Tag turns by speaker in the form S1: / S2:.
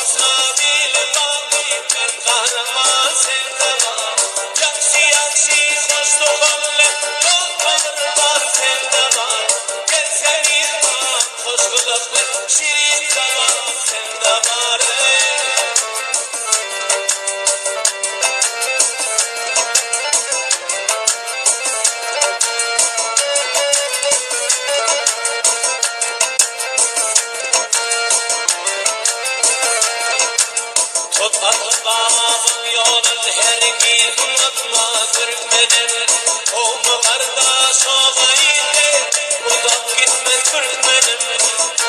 S1: Sabil baki ben kahraman sevdama Yakşı yakşı hoş dolanle Yollarlar sevdama Gel seni hoş bulaklı şirin zaman sevdama Tutmamın yolun hergiz unutma Türkmenim Oğlu kardeş olaydı Uzak gitme Türkmenim